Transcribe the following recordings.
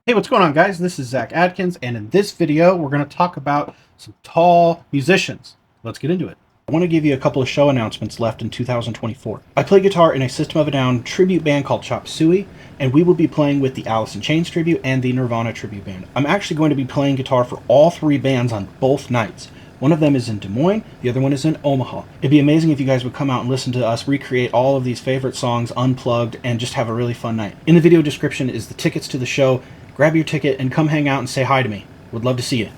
Hey, what's going on, guys? This is Zach Adkins, and in this video, we're going to talk about some tall musicians. Let's get into it. I want to give you a couple of show announcements left in 2024. I play guitar in a System of a Down tribute band called Chop Suey, and we will be playing with the Alice in Chains tribute and the Nirvana tribute band. I'm actually going to be playing guitar for all three bands on both nights. One of them is in Des Moines, the other one is in Omaha. It'd be amazing if you guys would come out and listen to us recreate all of these favorite songs unplugged and just have a really fun night. In the video description is the tickets to the show. Grab your ticket and come hang out and say hi to me. Would love to see you.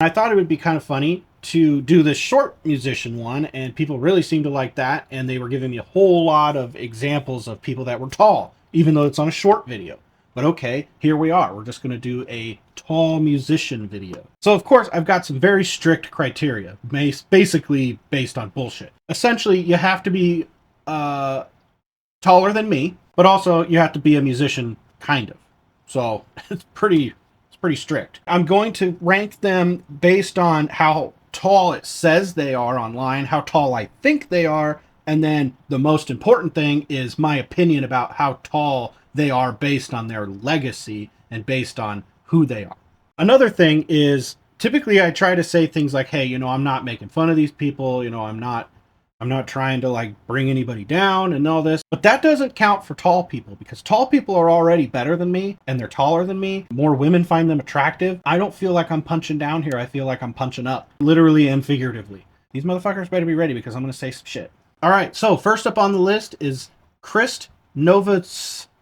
I thought it would be kind of funny to do this short musician one, and people really seemed to like that, and they were giving me a whole lot of examples of people that were tall, even though it's on a short video. But okay, here we are. We're just going to do a tall musician video. So of course, I've got some very strict criteria, basically based on bullshit. Essentially, you have to be taller than me, but also you have to be a musician, kind of. So it's pretty strict. I'm going to rank them based on how tall it says they are online, how tall I think they are, and then the most important thing is my opinion about how tall they are based on their legacy and based on who they are. Another thing is, typically I try to say things like, hey, I'm not making fun of these people, I'm not trying to like bring anybody down and all this, but that doesn't count for tall people, because tall people are already better than me and they're taller than me. More women find them attractive. I don't feel like I'm punching down here. I feel like I'm punching up, literally and figuratively. These motherfuckers better be ready, because I'm going to say some shit. All right. So first up on the list is Chris Novoselic.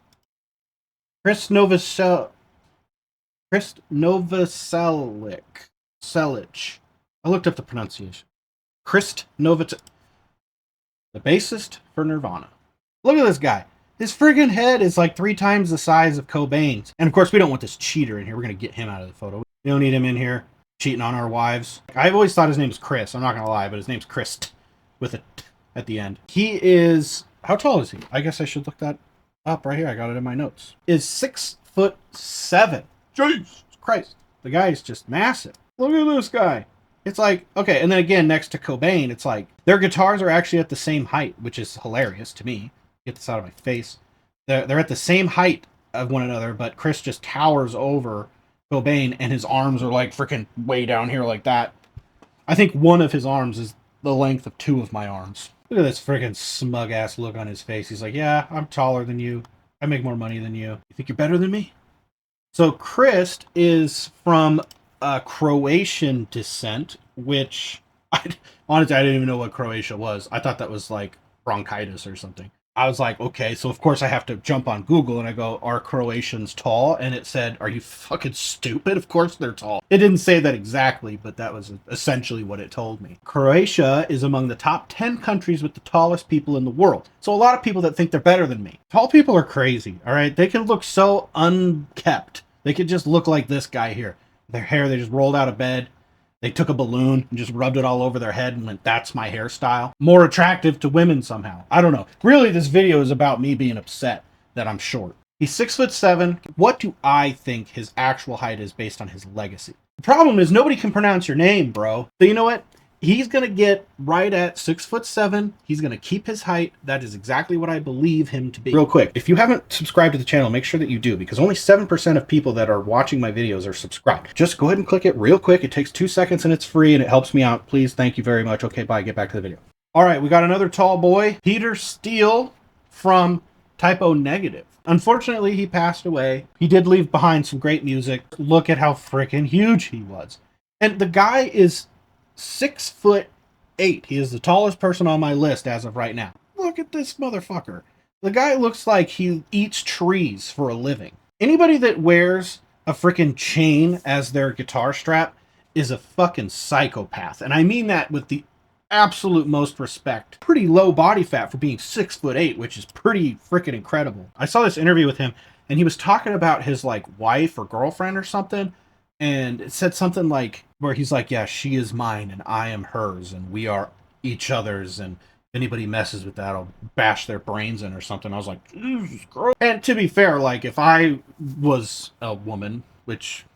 I looked up the pronunciation. Chris Novoselic. The bassist for Nirvana. Look at this guy. His friggin' head is like 3 times the size of Cobain's. And of course, we don't want this cheater in here. We're going to get him out of the photo. We don't need him in here cheating on our wives. I've always thought his name was Chris. I'm not going to lie, but his name's Chris with a t at the end. He is... How tall is he? I guess I should look that up right here. I got it in my notes. Is 6'7". Jesus Christ. The guy is just massive. Look at this guy. It's like, okay, and then again, next to Cobain, it's like, their guitars are actually at the same height, which is hilarious to me. Get this out of my face. They're at the same height of one another, but Chris just towers over Cobain, and his arms are like freaking way down here like that. I think one of his arms is the length of 2 of my arms. Look at this freaking smug-ass look on his face. He's like, yeah, I'm taller than you. I make more money than you. You think you're better than me? So Chris is from Croatian descent, which honestly I didn't even know what Croatia was. I thought that was like bronchitis or something. I was like, okay, so of course I have to jump on Google and I go, are Croatians tall? And it said, are you fucking stupid? Of course they're tall. It didn't say that exactly, but that was essentially what it told me. Croatia is among the top 10 countries with the tallest people in the world. So a lot of people that think they're better than me. Tall people are crazy, all right? They can look so unkept. They could just look like this guy here. Their hair, they just rolled out of bed. They took a balloon and just rubbed it all over their head and went, that's my hairstyle. More attractive to women somehow. I don't know. Really, this video is about me being upset that I'm short. He's 6'7". What do I think his actual height is based on his legacy? The problem is nobody can pronounce your name, bro. So you know what? He's going to get right at 6'7". He's going to keep his height. That is exactly what I believe him to be. Real quick, if you haven't subscribed to the channel, make sure that you do, because only 7% of people that are watching my videos are subscribed. Just go ahead and click it real quick. It takes 2 seconds and it's free and it helps me out. Please, thank you very much. Okay, bye. Get back to the video. All right, we got another tall boy, Peter Steele from TypeONegative. Unfortunately, he passed away. He did leave behind some great music. Look at how freaking huge he was. And the guy is 6'8". He is the tallest person on my list as of right now. Look at this motherfucker. The guy looks like he eats trees for a living. Anybody that wears a freaking chain as their guitar strap is a fucking psychopath. And I mean that with the absolute most respect. Pretty low body fat for being 6'8", which is pretty freaking incredible. I saw this interview with him and he was talking about his like wife or girlfriend or something. And it said something like, where he's like, yeah, she is mine and I am hers and we are each other's, and if anybody messes with that, I'll bash their brains in or something. I was like, Jesus Christ. And to be fair, like if I was a woman, which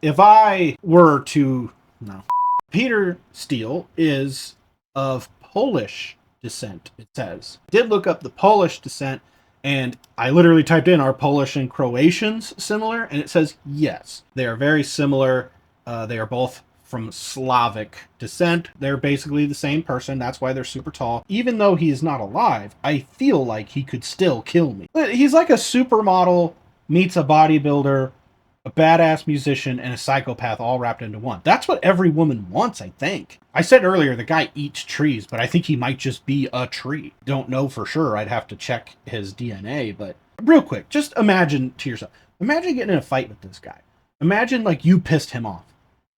if I were to, no. Peter Steele is of Polish descent, it says. I did look up the Polish descent And I literally typed in, are Polish and Croatians similar? And it says yes. They are very similar. They are both from Slavic descent. They're basically the same person. That's why they're super tall. Even though he is not alive, I feel like he could still kill me. He's like a supermodel meets a bodybuilder, a badass musician, and a psychopath all wrapped into one. That's what every woman wants, I think. I said earlier the guy eats trees, but I think he might just be a tree. Don't know for sure. I'd have to check his DNA, but real quick, just imagine to yourself. Imagine getting in a fight with this guy. Imagine like you pissed him off,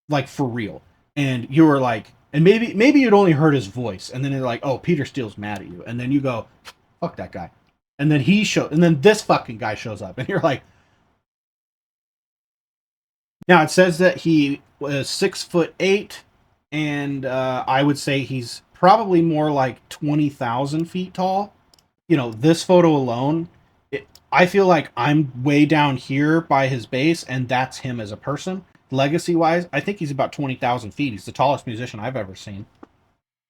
like for real. And you were like, and maybe you'd only heard his voice, and then you're like, oh, Peter Steele's mad at you. And then you go, fuck that guy. And then and then this fucking guy shows up, and you're like, now it says that he was 6'8", and I would say he's probably more like 20,000 feet tall. You know, this photo alone, I feel like I'm way down here by his base, and that's him as a person. Legacy-wise, I think he's about 20,000 feet. He's the tallest musician I've ever seen.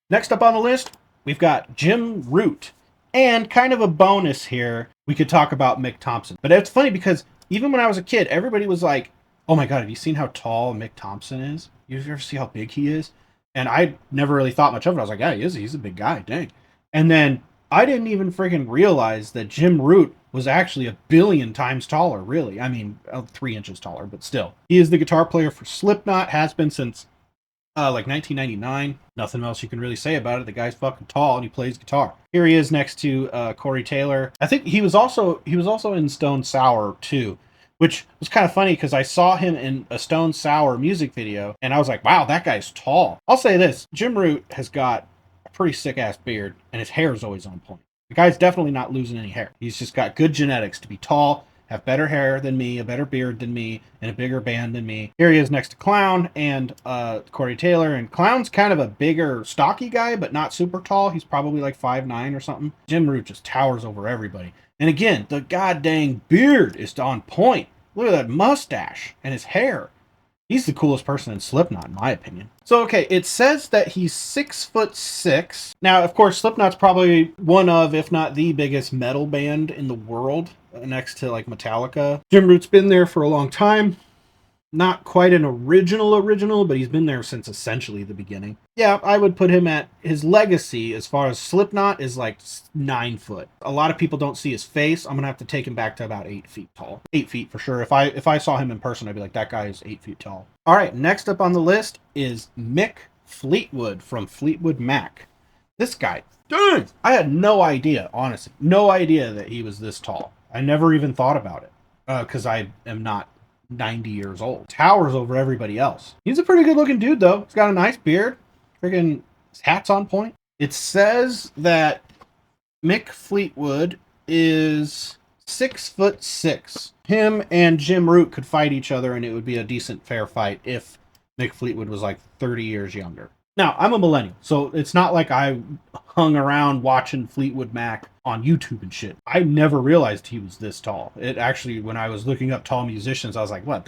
Next up on the list, we've got Jim Root. And kind of a bonus here, we could talk about Mick Thompson. But it's funny because even when I was a kid, everybody was like, oh my God, have you seen how tall Mick Thompson is? You ever see how big he is? And I never really thought much of it. I was like, yeah, he is. He's a big guy. Dang. And then I didn't even freaking realize that Jim Root was actually 1 billion times taller, really. I mean, 3 inches taller, but still. He is the guitar player for Slipknot, has been since like 1999. Nothing else you can really say about it. The guy's fucking tall and he plays guitar. Here he is next to Corey Taylor. I think he was also in Stone Sour too, which was kind of funny because I saw him in a Stone Sour music video and I was like, wow, that guy's tall. I'll say this, Jim Root has got a pretty sick ass beard and his hair is always on point. The guy's definitely not losing any hair. He's just got good genetics to be tall, have better hair than me, a better beard than me, and a bigger band than me. Here he is next to Clown and Corey Taylor. And Clown's kind of a bigger, stocky guy, but not super tall. He's probably like 5'9" or something. Jim Root just towers over everybody. And again, the goddamn beard is on point. Look at that mustache and his hair. He's the coolest person in Slipknot, in my opinion. So, okay, it says that he's 6'6". Now, of course, Slipknot's probably one of, if not the biggest metal band in the world, next to, like, Metallica. Jim Root's been there for a long time. Not quite an original, but he's been there since essentially the beginning. Yeah, I would put him at his legacy as far as Slipknot is like 9 foot. A lot of people don't see his face. I'm gonna have to take him back to about 8 feet tall. 8 feet for sure. If I saw him in person, I'd be like, that guy is 8 feet tall. All right, next up on the list is Mick Fleetwood from Fleetwood Mac. This guy, dang, I had no idea, honestly, no idea that he was this tall. I never even thought about it because I am not 90 years old. Towers over everybody else. He's a pretty good looking dude though. He's got a nice beard. Friggin' his hat's on point. It says that Mick Fleetwood is 6'6". Him and Jim Root could fight each other and it would be a decent fair fight if Mick Fleetwood was like 30 years younger. Now, I'm a millennial, so it's not like I hung around watching Fleetwood Mac on YouTube and shit. I never realized he was this tall. It actually, when I was looking up tall musicians, I was like, what?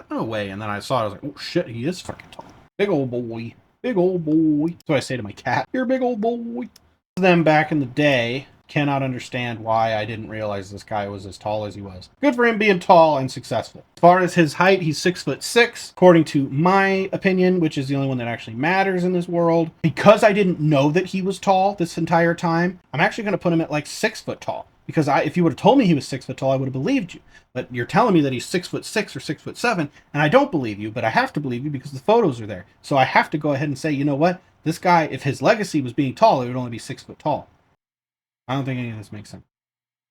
No way. And then I saw it, I was like, oh shit, he is fucking tall. Big old boy. Big old boy. That's what I say to my cat. You're a big old boy. Them back in the day cannot understand why I didn't realize this guy was as tall as he was. Good for him being tall and successful. As far as his height, he's 6'6", according to my opinion, which is the only one that actually matters in this world. Because I didn't know that he was tall this entire time, I'm actually going to put him at like 6 foot tall. Because if you would have told me he was 6 foot tall, I would have believed you. But you're telling me that he's 6'6" or 6'7", and I don't believe you, but I have to believe you because the photos are there. So I have to go ahead and say, you know what? This guy, if his legacy was being tall, it would only be 6 foot tall. I don't think any of this makes sense.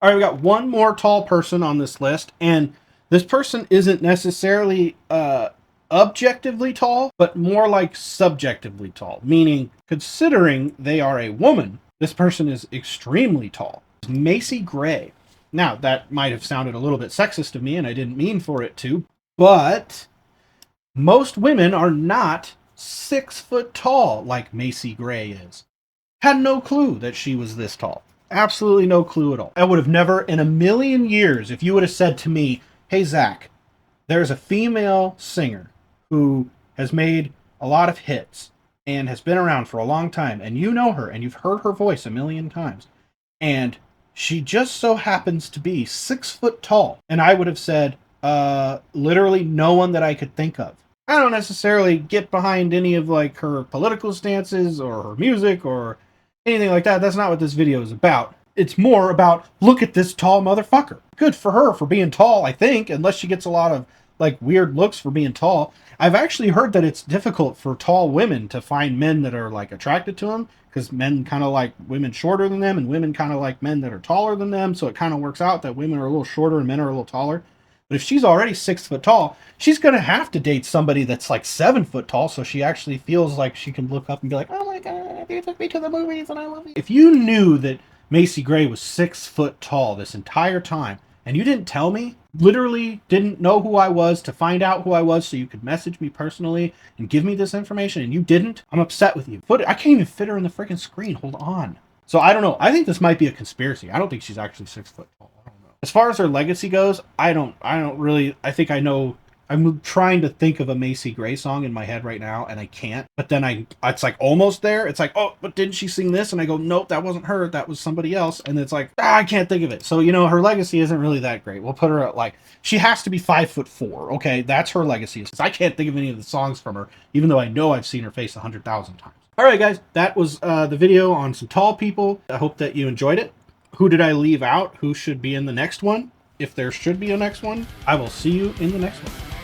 All right, we got one more tall person on this list, and this person isn't necessarily objectively tall, but more like subjectively tall, meaning considering they are a woman, this person is extremely tall. Macy Gray. Now, that might have sounded a little bit sexist of me, and I didn't mean for it to, but most women are not 6 foot tall like Macy Gray is. Had no clue that she was this tall. Absolutely no clue at all. I would have never in a million years, if you would have said to me, hey, Zach, there's a female singer who has made a lot of hits and has been around for a long time, and you know her, and you've heard her voice a million times, and She just so happens to be 6 foot tall. And I would have said, literally no one that I could think of. I don't necessarily get behind any of like her political stances or her music or anything like that. That's not what this video is about. It's more about, look at this tall motherfucker. Good for her for being tall, I think, unless she gets a lot of like weird looks for being tall. I've actually heard that it's difficult for tall women to find men that are like attracted to them, because men kind of like women shorter than them and women kind of like men that are taller than them. So it kind of works out that women are a little shorter and men are a little taller. But if she's already 6 foot tall, she's going to have to date somebody that's like 7 foot tall, so she actually feels like she can look up and be like, oh my God, you took me to the movies and I love you. If you knew that Macy Gray was 6 foot tall this entire time, and you didn't tell me, literally didn't know who I was to find out who I was so you could message me personally and give me this information, and you didn't, I'm upset with you. I can't even fit her in the freaking screen. Hold on. So I don't know. I think this might be a conspiracy. I don't think she's actually 6 foot tall. I don't know. As far as her legacy goes, I don't really, I think I know. I'm trying to think of a Macy Gray song in my head right now, and I can't. But then it's like almost there. It's like, oh, but didn't she sing this? And I go, nope, that wasn't her. That was somebody else. And it's like, I can't think of it. So, you know, her legacy isn't really that great. We'll put her at like, she has to be 5'4". Okay, that's her legacy. Because I can't think of any of the songs from her, even though I know I've seen her face 100,000 times. All right, guys, that was the video on some tall people. I hope that you enjoyed it. Who did I leave out? Who should be in the next one? If there should be a next one, I will see you in the next one.